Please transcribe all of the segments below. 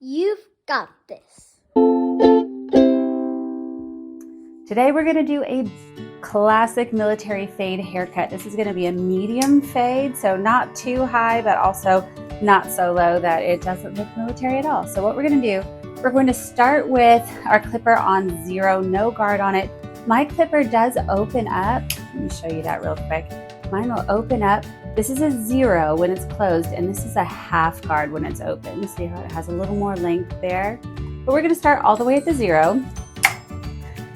You've got this. Today we're going to do a classic military fade haircut. This is going to be a medium fade, so not too high, but also not so low that it doesn't look military at all. So what we're going to do, we're going to start with our clipper on 0, no guard on it. My clipper does open up. Let me show you that real quick. Mine will open up. This is a 0 when it's closed, and this is a half guard when it's open. See how it has a little more length there? But we're going to start all the way at the 0.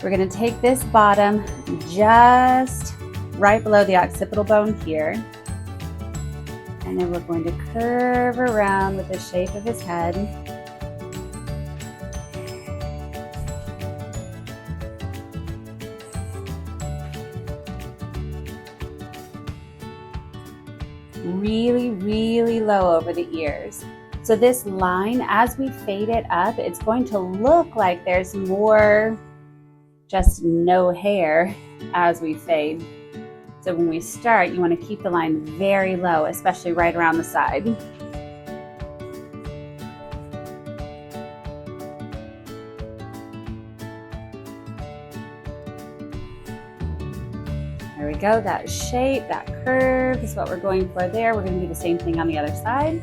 We're going to take this bottom just right below the occipital bone here. And then we're going to curve around with the shape of his head. Really, really low over the ears. So this line, as we fade it up, it's going to look like there's more just no hair as we fade. So when we start, you want to keep the line very low, especially right around the side. There we go, that shape, that curve is what we're going for there. We're going to do the same thing on the other side.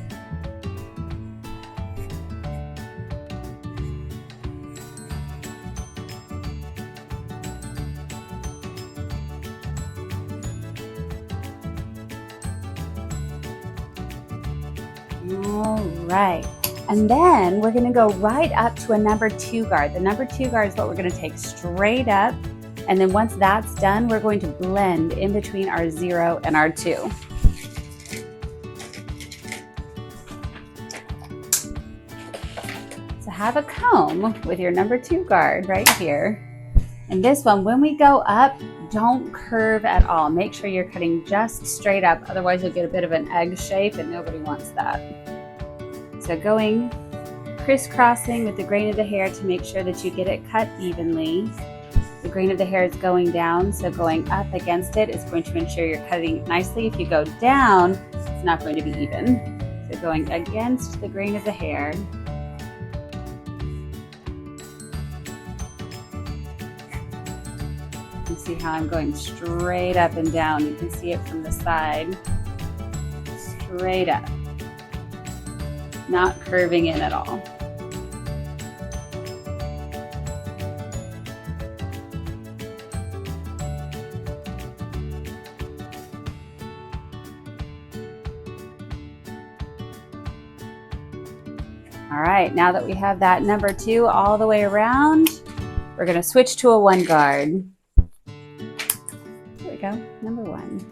All right, and then we're going to go right up to a number 2 guard. The number 2 guard is what we're going to take straight up, and then once that's done, we're going to blend in between our 0 and our 2. So have a comb with your number 2 guard right here. And this one, when we go up, don't curve at all. Make sure you're cutting just straight up, otherwise you'll get a bit of an egg shape and nobody wants that. So going crisscrossing with the grain of the hair to make sure that you get it cut evenly. The grain of the hair is going down, so going up against it is going to ensure you're cutting it nicely. If you go down, it's not going to be even. So going against the grain of the hair. You see how I'm going straight up and down. You can see it from the side. Straight up. Not curving in at all. All right, now that we have that number 2 all the way around, we're going to switch to a 1 guard. There we go, number 1.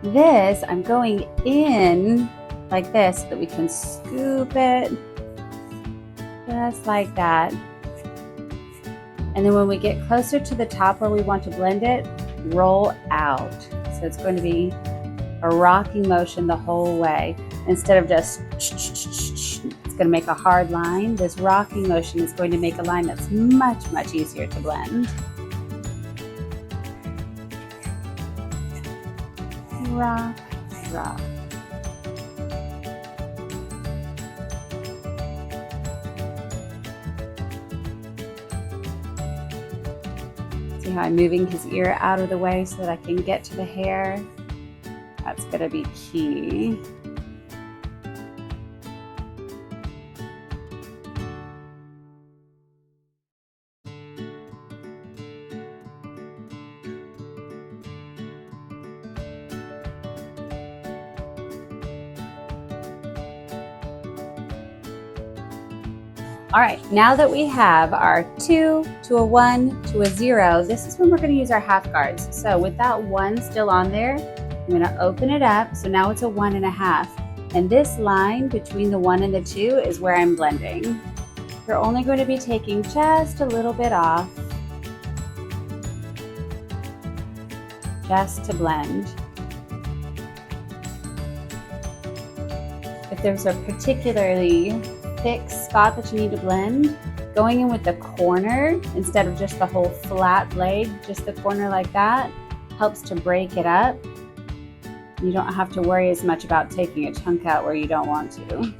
This, I'm going in like this so that we can scoop it just like that. And then when we get closer to the top where we want to blend it, roll out. So it's going to be a rocking motion the whole way. Instead of just, it's going to make a hard line. This rocking motion is going to make a line that's much, much easier to blend. Rock, rock. See how I'm moving his ear out of the way so that I can get to the hair? That's going to be key. All right, now that we have our 2 to a 1 to a 0, this is when we're going to use our half guards. So with that 1 still on there, I'm going to open it up. So now it's a 1.5. And this line between the 1 and the 2 is where I'm blending. You're only going to be taking just a little bit off, just to blend. If there's a particularly thick spot that you need to blend, going in with the corner instead of just the whole flat blade, just the corner like that, helps to break it up. You don't have to worry as much about taking a chunk out where you don't want to.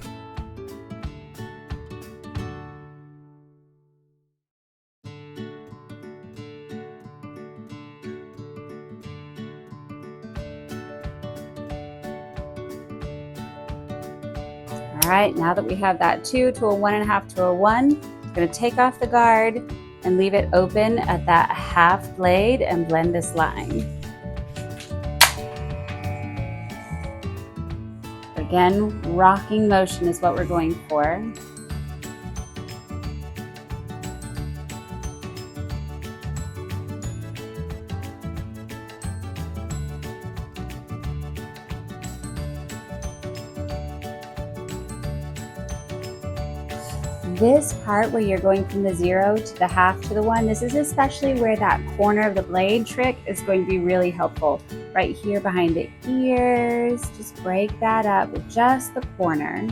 All right, now that we have that 2 to a 1.5 to a 1, I'm going to take off the guard and leave it open at that half blade and blend this line. Again, rocking motion is what we're going for. This part where you're going from the 0 to the half to the 1, this is especially where that corner of the blade trick is going to be really helpful. Right here behind the ears, just break that up with just the corner.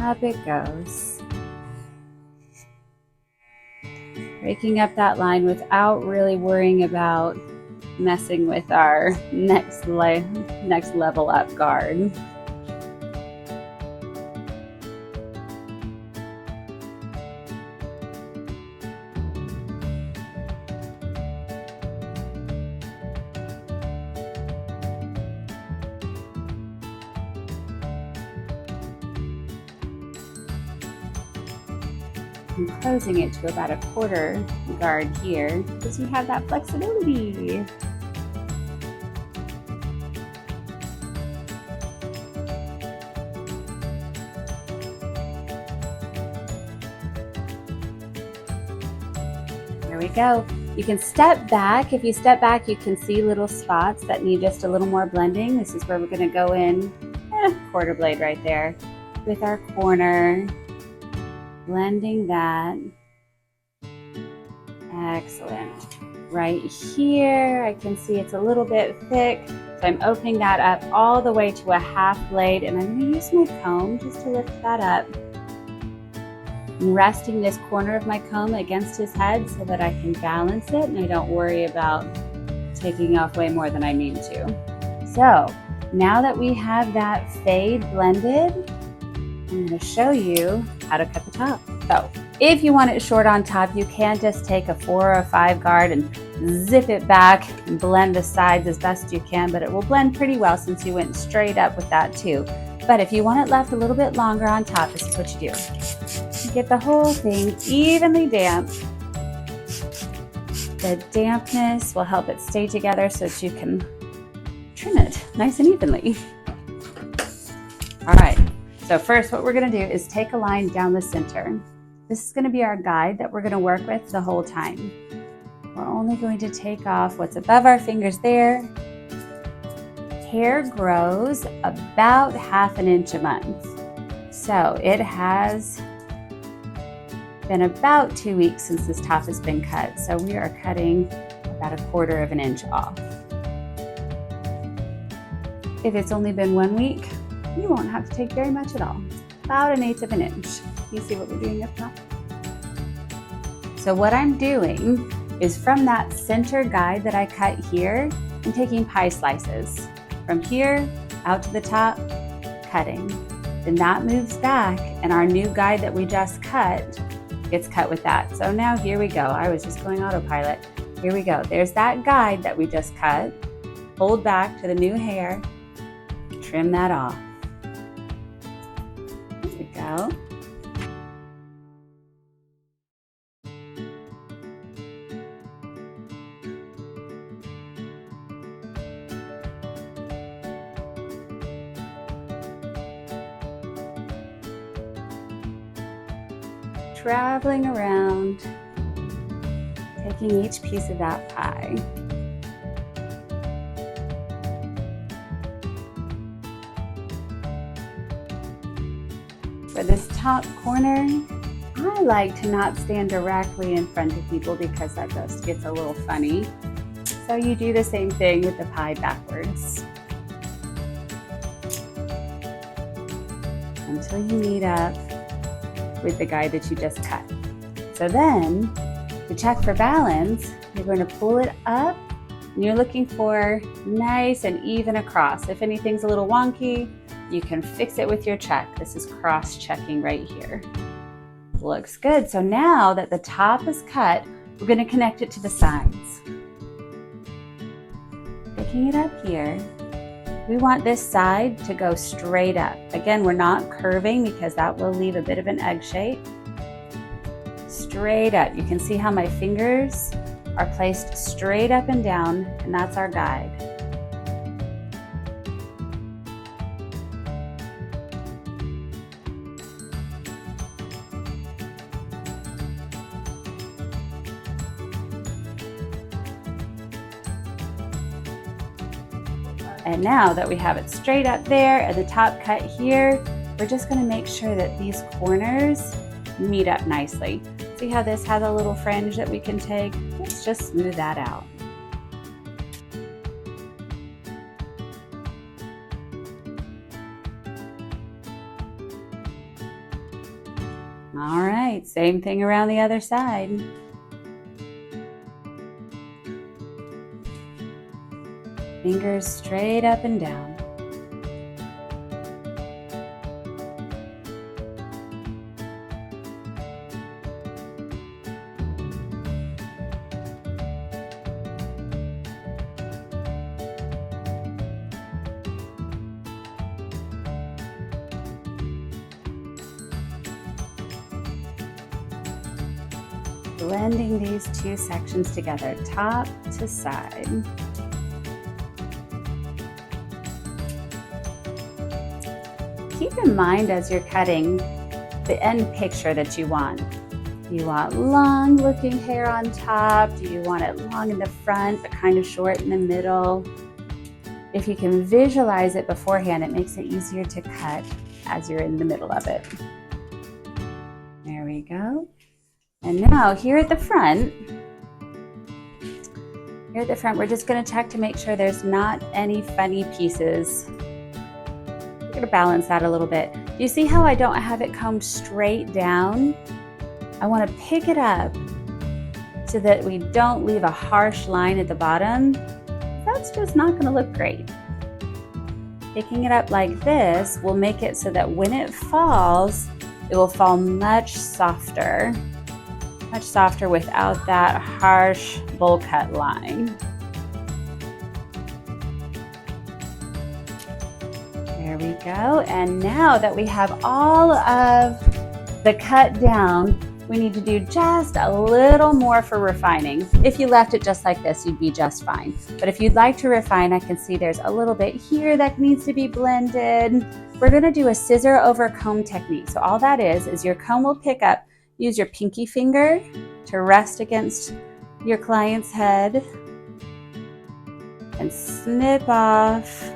Up it goes. Breaking up that line without really worrying about messing with our next level up guard. I'm closing it to about a 1/4 guard here because you have that flexibility. There we go. You can step back. If you step back, you can see little spots that need just a little more blending. This is where we're going to go in, 1/4 blade right there with our corner. Blending that. Excellent. Right here, I can see it's a little bit thick, so I'm opening that up all the way to a half blade, and I'm going to use my comb just to lift that up. I'm resting this corner of my comb against his head so that I can balance it and I don't worry about taking off way more than I need to. So now that we have that fade blended, I'm going to show you how to cut the top. So if you want it short on top, you can just take a 4 or a 5 guard and zip it back and blend the sides as best you can, but it will blend pretty well since you went straight up with that too. But if you want it left a little bit longer on top, this is what you do. You get the whole thing evenly damp. The dampness will help it stay together so that you can trim it nice and evenly. All right. So first what we're going to do is take a line down the center. This is going to be our guide that we're going to work with the whole time. We're only going to take off what's above our fingers there. Hair grows about 1/2 inch a month. So it has been about 2 weeks since this top has been cut. So we are cutting about 1/4 inch off. If it's only been 1 week, you won't have to take very much at all. About 1/8 inch. You see what we're doing up top? So what I'm doing is from that center guide that I cut here, I'm taking pie slices. From here out to the top, cutting. Then that moves back and our new guide that we just cut gets cut with that. So now here we go. I was just going autopilot. Here we go. There's that guide that we just cut. Hold back to the new hair. Trim that off. There we go. Traveling around, taking each piece of that pie. For this top corner, I like to not stand directly in front of people because that just gets a little funny. So you do the same thing with the pie backwards until you meet up with the guide that you just cut. So then, to check for balance, you're going to pull it up And you're looking for nice and even across. If anything's a little wonky, you can fix it with your check. This is cross-checking right here. Looks good. So now that the top is cut, we're going to connect it to the sides. Picking it up here, we want this side to go straight up. Again, we're not curving because that will leave a bit of an egg shape. Straight up. You can see how my fingers are placed straight up and down, and that's our guide. And now that we have it straight up there and the top cut here, we're just going to make sure that these corners meet up nicely. See how this has a little fringe that we can take? Let's just smooth that out. All right, same thing around the other side. Fingers straight up and down. Blending these two sections together, top to side. Keep in mind as you're cutting the end picture that you want. Do you want long looking hair on top? Do you want it long in the front but kind of short in the middle? If you can visualize it beforehand, it makes it easier to cut as you're in the middle of it. There we go. And now here at the front, we're just going to check to make sure there's not any funny pieces. We're going to balance that a little bit. Do you see how I don't have it combed straight down? I want to pick it up so that we don't leave a harsh line at the bottom. That's just not going to look great. Picking it up like this will make it so that when it falls, it will fall much softer without that harsh bowl cut line. There we go. And now that we have all of the cut down, we need to do just a little more for refining. If you left it just like this, you'd be just fine. But if you'd like to refine, I can see there's a little bit here that needs to be blended. We're going to do a scissor over comb technique. So all that is your comb will pick up. Use your pinky finger to rest against your client's head and snip off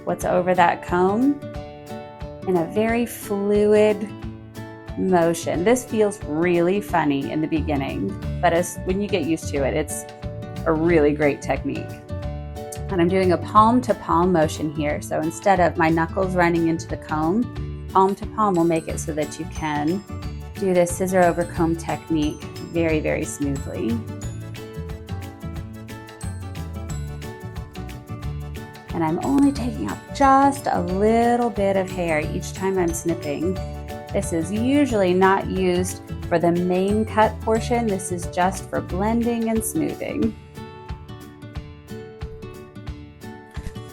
what's over that comb in a very fluid motion. This feels really funny in the beginning, but when you get used to it, it's a really great technique. And I'm doing a palm to palm motion here. So instead of my knuckles running into the comb, palm to palm will make it so that you can do this scissor over comb technique very, very smoothly. And I'm only taking out just a little bit of hair each time I'm snipping. This is usually not used for the main cut portion. This is just for blending and smoothing.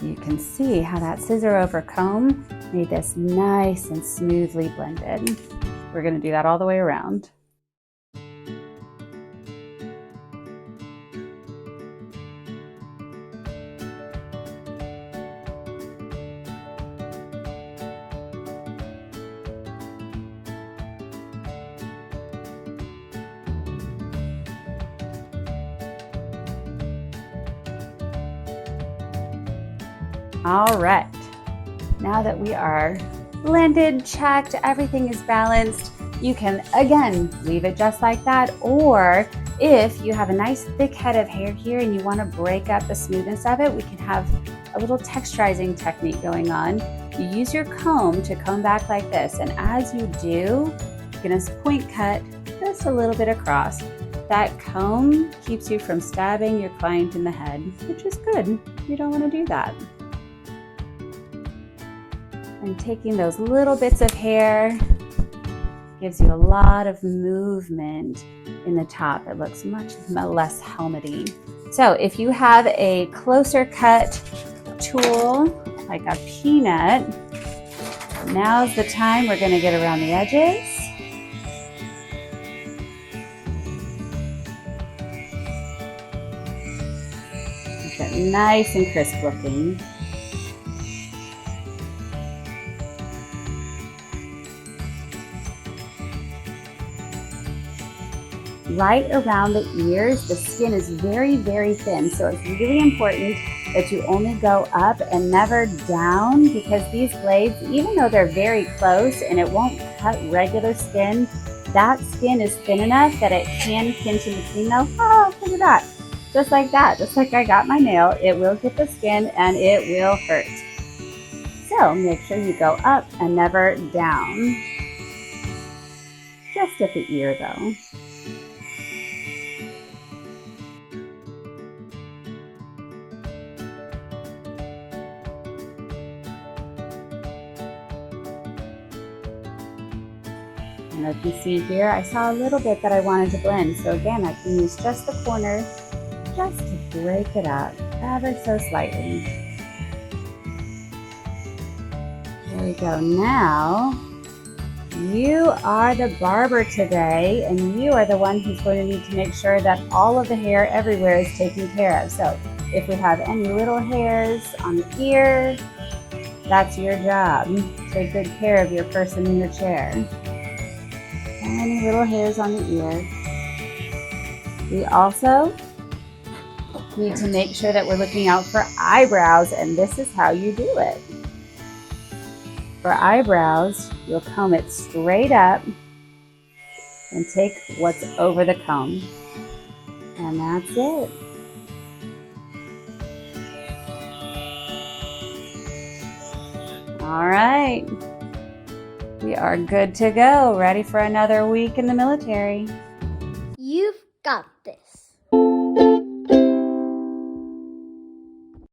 You can see how that scissor over comb made this nice and smoothly blended. We're going to do that all the way around. All right, now that we are blended, checked, everything is balanced, you can again leave it just like that, or if you have a nice thick head of hair here and you want to break up the smoothness of it, we can have a little texturizing technique going on. You use your comb to comb back like this, and as you do, you're going to point cut just a little bit across. that comb keeps you from stabbing your client in the head, which is good. You don't want to do that. And taking those little bits of hair gives you a lot of movement in the top. It looks much less helmety. So if you have a closer cut tool, like a peanut, now's the time we're going to get around the edges. Make it nice and crisp looking. Right around the ears, the skin is very, very thin, so it's really important that you only go up and never down, because these blades, even though they're very close and it won't cut regular skin, that skin is thin enough that it can pinch in between those. Oh, look at that. Just like that, just like I got my nail, it will hit the skin and it will hurt. So make sure you go up and never down. Just at the ear though. And as you see here, I saw a little bit that I wanted to blend. So again, I can use just the corner just to break it up ever so slightly. There we go. Now, you are the barber today, and you are the one who's going to need to make sure that all of the hair everywhere is taken care of. So if we have any little hairs on the ear, that's your job. Take good care of your person in the chair. Any little hairs on the ear. We also need to make sure that we're looking out for eyebrows, and this is how you do it. For eyebrows, you'll comb it straight up and take what's over the comb. And that's it. All right. We are good to go, ready for another week in the military. You've got this.